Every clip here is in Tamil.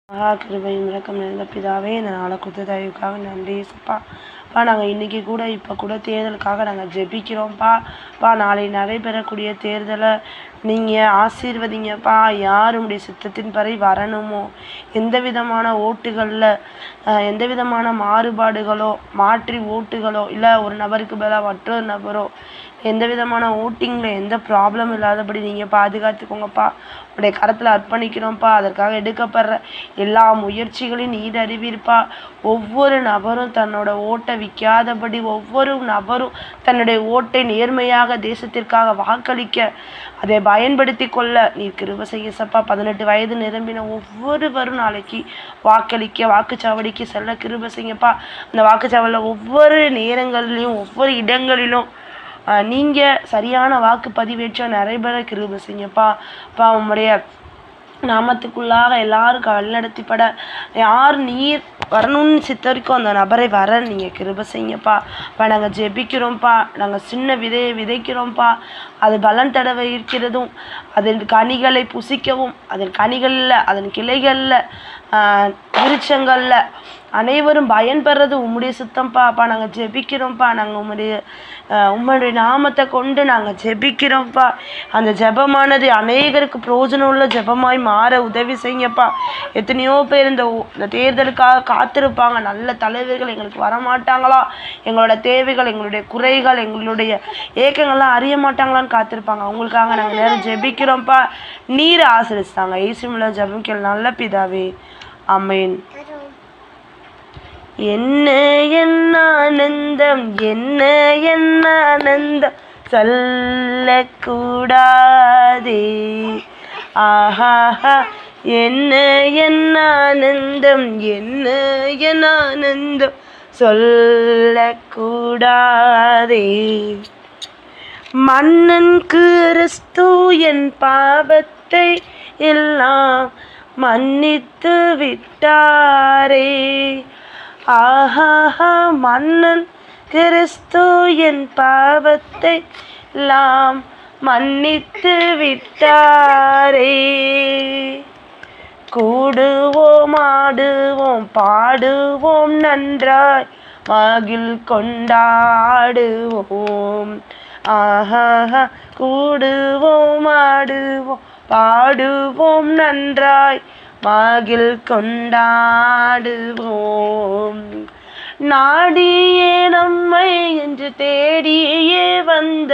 கிருபையும் இரக்கம் நிறைந்த பிதாவே, இந்த நாளை கொடுத்த தயவுக்காக நன்றி ஏசப்பா. நாங்கள் இன்றைக்கி கூட இப்போ கூட தேர்தலுக்காக நாங்கள் ஜெபிக்கிறோம்ப்பா. நாளை நடைபெறக்கூடிய தேர்தலை நீங்கள் ஆசீர்வதிங்கப்பா. யார் உடைய சித்தத்தின் படி வரணுமோ, எந்த விதமான ஓட்டுகளில் எந்த விதமான மாறுபாடுகளோ, மாற்றி ஓட்டுகளோ, இல்லை ஒரு நபருக்கு பதிலாக மற்றொரு நபரோ, எந்த விதமான ஓட்டிங்கில் எந்த ப்ராப்ளம் இல்லாதபடி நீங்கள் பாதுகாத்துக்கோங்கப்பா. உடைய கரத்தில் அர்ப்பணிக்கிறோம்ப்பா. அதற்காக எடுக்கப்படுற எல்லா முயற்சிகளையும் நீர் அறிவீர்ப்பா. ஒவ்வொரு நபரும் தன்னோட ஓட்டை விற்காதபடி, ஒவ்வொரு நபரும் தன்னுடைய ஓட்டை நேர்மையாக தேசத்திற்காக வாக்களிக்க, அதை பயன்படுத்தி கொள்ள நீர் கிருபை செய்யப்பா. 18 வயது நிரம்பின ஒவ்வொருவரும் நாளைக்கு வாக்களிக்க, வாக்குச்சாவடிக்கு செல்ல கிருபை செய்யப்பா. அந்த வாக்குச்சாவடியில் ஒவ்வொரு நேரங்களிலும் ஒவ்வொரு இடங்களிலும் நீங்கள் சரியான வாக்கு பதிவேற்ற நடைபெற கிருபை செய்யப்பா. உம்முடைய நாமத்துக்குள்ளாக எல்லாரும் வழிநடத்திப்பட யார் நீர் வரணும்னு சித்தரிக்கோ அந்த நபரை வர நீங்கள் கிருபை செய்யுங்கப்பா. நாங்கள் ஜெபிக்கிறோம்ப்பா. நாங்கள் சின்ன விதையை விதைக்கிறோம்ப்பா. அது பலன் தடவை இருக்கிறதும், அதன் கனிகளை புசிக்கவும், அதன் கனிகளில், அதன் கிளைகளில், விருட்சங்களில் அனைவரும் பயன்பெறது உம்முடைய சுத்தம்ப்பா. நாங்கள் ஜெபிக்கிறோம்ப்பா. நாங்கள் உம்முடைய நாமத்தை கொண்டு நாங்கள் ஜெபிக்கிறோம்ப்பா. அந்த ஜெபமானது அநேகருக்கு பிரயோஜனம் உள்ள ஜெபமாய் மாற உதவி செய்யப்பா. எத்தனையோ பேர் இந்த தேர்தலுக்காக காத்திருப்பாங்க. நல்ல தலைவர்கள் எங்களுக்கு வரமாட்டாங்களா, எங்களோட தேவைகள், எங்களுடைய குறைகள், எங்களுடைய ஏக்கங்கள்லாம் அறிய மாட்டாங்களான்னு காத்திருப்பாங்க. அவங்களுக்காக நாங்கள் நேரம் ஜெபிக்கிறோம்ப்பா. நீர் ஆசீர்வதித்தாங்க. இயேசுவின் ஜெபம் கேள் நல்ல பிதாவே, ஆமென். என்ன ஆனந்தம், என்ன ஆனந்தம் சொல்லக்கூடாதே. ஆஹா, என்ன ஆனந்தம், என்ன ஆனந்தம் சொல்லக்கூடாதே. மன்னன் கிறிஸ்து என் பாவத்தை எல்லாம் மன்னித்து விட்டாரே. ஆஹா, மன்னன் கிறிஸ்து என் பாவத்தை எல்லாம் மன்னித்து விட்டாரே. கூடுவோம், ஆடுவோம், பாடுவோம் நன்றாய் மகிழ் கொண்டாடுவோம். ஆஹா, கூடுவோம், ஆடுவோம், பாடுவோம் நன்றாய் மகிழ் கொண்டாடுவோம். நாடியே நம்மை என்று தேடியே வந்த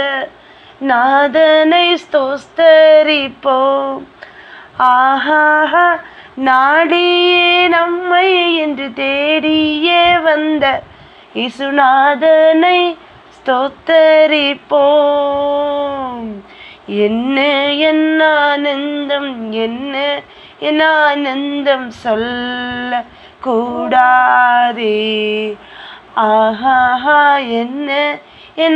நாதனை ஸ்தோத்தரிப்போம். ஆஹா, நாடியே நம்மை என்று தேடியே வந்த இயேசுநாதனை ஸ்தோத்தரிப்போம். என்ன ஆனந்தம், என்ன ஆனந்தம் சொல்ல கூடாதே. ஆஹா, என்ன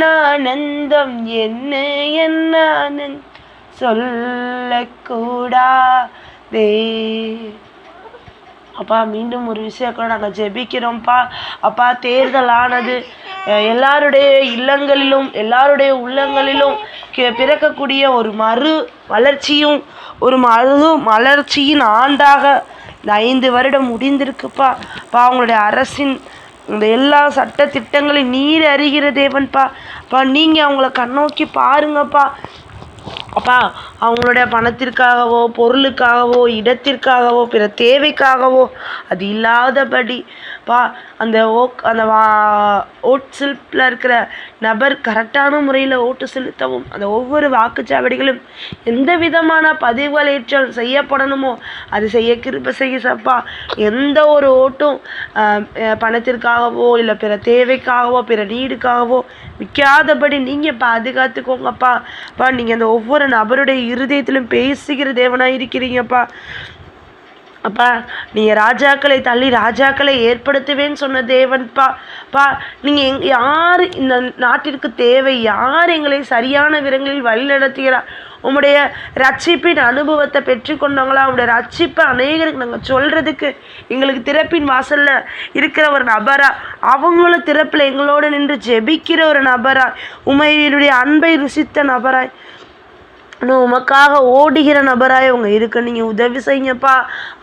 ஆனந்தம், என்ன ஆனந்தம் சொல்லக்கூடாதே. அப்பா, மீண்டும் ஒரு விஷயம் கூட நாங்கள் ஜெபிக்கிறோம்ப்பா. அப்பா, தேர்தலானது எல்லாருடைய இல்லங்களிலும் எல்லாருடைய உள்ளங்களிலும் பிறக்கக்கூடிய ஒரு மறு வளர்ச்சியும் ஒரு மலர்ச்சியின் ஆண்டாக இந்த 5 வருடம் முடிந்திருக்குப்பா. அவங்களுடைய அரசின் இந்த எல்லா சட்ட திட்டங்களையும் நீர் அறிகிற தேவன்ப்பா. நீங்கள் அவங்கள கண்ணோக்கி பாருங்கப்பா. அவங்களுடைய பணத்திற்காகவோ, பொருளுக்காகவோ, இடத்திற்காகவோ, பிற தேவைக்காகவோ அது இல்லாதபடி அந்த ஓட் ஸ்லிப்பில் இருக்கிற நபர் கரெக்டான முறையில் ஓட்டு செலுத்தவும், அந்த ஒவ்வொரு வாக்குச்சாவடிகளும் எந்த விதமான பதிவுகளேற்றல் செய்யப்படணுமோ அது செய்ய கிருபை செய்யப்பா. எந்த ஒரு ஓட்டும் பணத்திற்காகவோ, இல்லை பிற தேவைக்காகவோ, பிற நீடுக்காகவோ விற்காதபடி நீங்கள் பாதுகாத்துக்கோங்கப்பா. நீங்கள் அந்த ஒவ்வொரு நபருடைய இருதயத்திலும் பேசுகிற தேவனாக இருக்கிறீங்கப்பா. நீங்கள் ராஜாக்களை தள்ளி ராஜாக்களை ஏற்படுத்துவேன்னு சொன்ன தேவன்ப்பா. நீங்கள் யார் இந்த நாட்டிற்கு தேவை, யார் எங்களை சரியான விதங்களில் வழி நடத்துகிறார், உம்முடைய ரட்சிப்பின் அனுபவத்தை பெற்றுக்கொண்டவங்களா, உங்களுடைய ரட்சிப்பை அநேகருக்கு நாங்கள் சொல்கிறதுக்கு எங்களுக்கு திறப்பின் வாசலில் இருக்கிற ஒரு நபரா, அவங்களும் திறப்பில் எங்களோடு நின்று ஜெபிக்கிற ஒரு நபராய், உம்முடைய அன்பை ருசித்த நபராய் இன்னும் உமக்காக ஓடுகிற நபராய் அவங்க இருக்க நீங்கள் உதவி செய்யுங்கப்பா.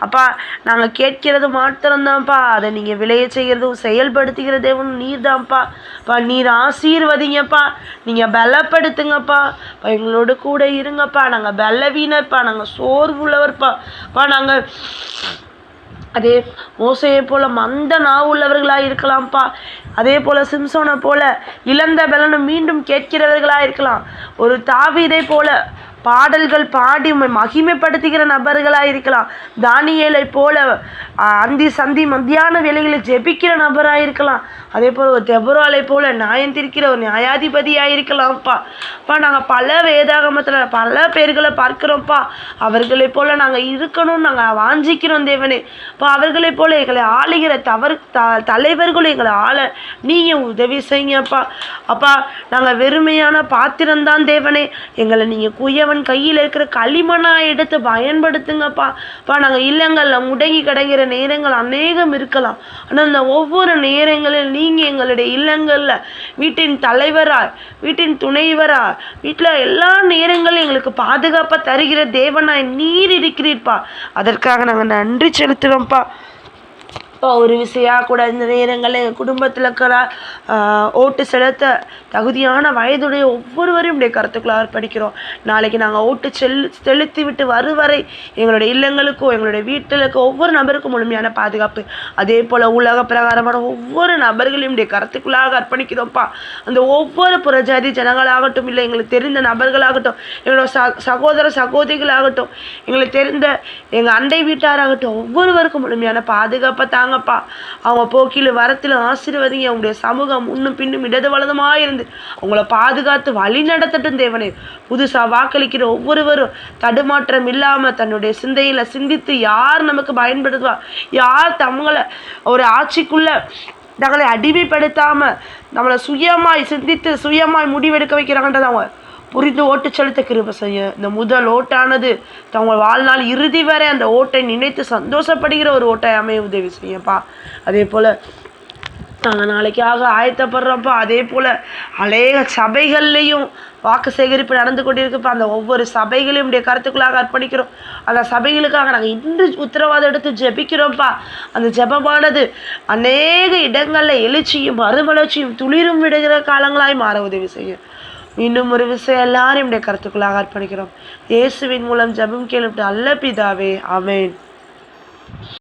அப்பா, நாங்கள் கேட்கிறது மாத்திரம்தான்ப்பா, அதை நீங்கள் விளைய செய்கிறதும் செயல்படுத்துகிற தேவன் நீர் தான்ப்பா. நீர் ஆசீர்வதிங்கப்பா, நீங்கள் பலப்படுத்துங்கப்பா. எங்களோட கூட இருங்கப்பா. நாங்கள் பலவீனப்பா, நாங்கள் சோர்வுள்ளவர்ப்பா. நாங்கள் அதே மோசையை போல மந்த நாவுள்ளவர்களாக இருக்கலாம்ப்பா. அதே போல சிம்சோனை போல இழந்த பலனும் மீண்டும் கேட்கிறவர்களாக இருக்கலாம். ஒரு தாவீதை போல பாடல்கள் பாடி மகிமைப்படுத்துகிற நபர்களாக இருக்கலாம். தானியேலை போல அந்தி சந்தி மத்தியான வேலைகளை ஜெபிக்கிற நபராக இருக்கலாம். அதே போல் ஒரு தெபொராளை போல நியாயம் தீர்க்கிற ஒரு நியாயாதிபதியாக இருக்கலாம்ப்பா. நாங்கள் பல வேதாகமத்தில் பல பேர்களை பார்க்குறோம்ப்பா. அவர்களை போல நாங்கள் இருக்கணும்னு நாங்கள் வாஞ்சிக்கிறோம் தேவனே. அவர்களை போல எங்களை ஆளுகிற தலைவர்களும் எங்களை ஆள நீங்கள் உதவி செய்யுங்கப்பா. அப்பா, நாங்கள் வெறுமையான பாத்திரம்தான் தேவனே. எங்களை நீங்கள் குயவன் கையில் இருக்கிற களிமண்ணாக எடுத்து பயன்படுத்துங்கப்பா. நாங்கள் இல்லங்களில் முடங்கி கிடங்கிற நேரங்கள் அநேகம் இருக்கலாம். ஆனால் அந்த ஒவ்வொரு நேரங்களில் நீங்கள் எங்களுடைய இல்லங்களில் வீட்டின் தலைவராக, வீட்டின் துணைவராக, வீட்டில் எல்லா நேரங்களும் எங்களுக்கு பாதுகாப்பாக தருகிற தேவனாய் நீர் இருக்கிறீர்ப்பா. அதற்காக நாங்கள் நன்றி செலுத்துகிறோம்ப்பா. ஒரு விஷயம் கூட இந்த நேரங்களில் எங்கள் குடும்பத்தில் இருக்கிற ஓட்டு செலுத்த தகுதியான வயதுடைய ஒவ்வொருவரையும் இப்படி கருத்துக்களாக படிக்கிறோம். நாளைக்கு நாங்கள் ஓட்டு செலுத்தி விட்டு வரை எங்களுடைய இல்லங்களுக்கும் எங்களுடைய வீட்டிலுக்கும் ஒவ்வொரு நபருக்கும் முழுமையான பாதுகாப்பு. அதே போல் உலக பிரகாரமான ஒவ்வொரு நபர்களையும் இப்படி கருத்துக்களாக அர்ப்பணிக்கிறோம்ப்பா. அந்த ஒவ்வொரு புறஜாதி ஜனங்களாகட்டும், இல்லை எங்களுக்கு தெரிந்த நபர்களாகட்டும், எங்களோட சகோதர சகோதரிகளாகட்டும், எங்களுக்கு தெரிந்த எங்கள் அண்டை வீட்டாராகட்டும், ஒவ்வொருவருக்கும் முழுமையான பாதுகாப்பை தாங்கப்பா. அவங்க போக்கில் வரத்தில் ஆசீர்வதிங்க. அவங்களுடைய சமூகம் முன்னும் பின்னும் இடது வலதுமாக இருந்து அவங்கள பாதுகாத்து வழி நடத்தட்டும் தேவனே. புதுசாக வாக்களிக்கிற ஒவ்வொருவரும் தடுமாற்றம் இல்லாமல் தன்னுடைய சிந்தையில் சிந்தித்து யார் நமக்கு பயன்படுத்துவா, யார் தங்களை ஒரு ஆட்சிக்குள்ள தங்களை அடிமைப்படுத்தாமல் நம்மளை சுயமாய் சிந்தித்து சுயமாய் முடிவெடுக்க வைக்கிறாங்கன்றது அவங்க புரிந்து ஓட்டு செலுத்த கிருபை செய்ய. இந்த முதல் ஓட்டானது தங்க வாழ்நாள் இறுதி வரை அந்த ஓட்டை நினைத்து சந்தோஷப்படுகிற ஒரு ஓட்டை அமைய உதவி செய்யப்பா. அதே போல் நாங்கள் நாளைக்காக ஆயத்தப்படுறோம்ப்பா. அதே போல் அநேக சபைகள்லேயும் வாக்கு சேகரிப்பு நடந்து கொண்டிருக்குப்பா. அந்த ஒவ்வொரு சபைகளையும் உடைய கருத்துக்களாக அர்ப்பணிக்கிறோம். அந்த சபைகளுக்காக நாங்கள் இன்று உத்தரவாதம் எடுத்து ஜெபிக்கிறோம்ப்பா. அந்த ஜெபமானது அநேக இடங்களில் எழுச்சியும் மறுமலர்ச்சியும் துளிரும் விடுகிற காலங்களாய் மாற உதவி செய்யும். இன்னும் ஒரு விஷயம் எல்லாரும் என்னுடைய கருத்துக்களாக அர்ப்பணிக்கிறோம். இயேசுவின் மூலம் ஜெபம் கேளும் நல்ல பிதாவே, ஆமென்.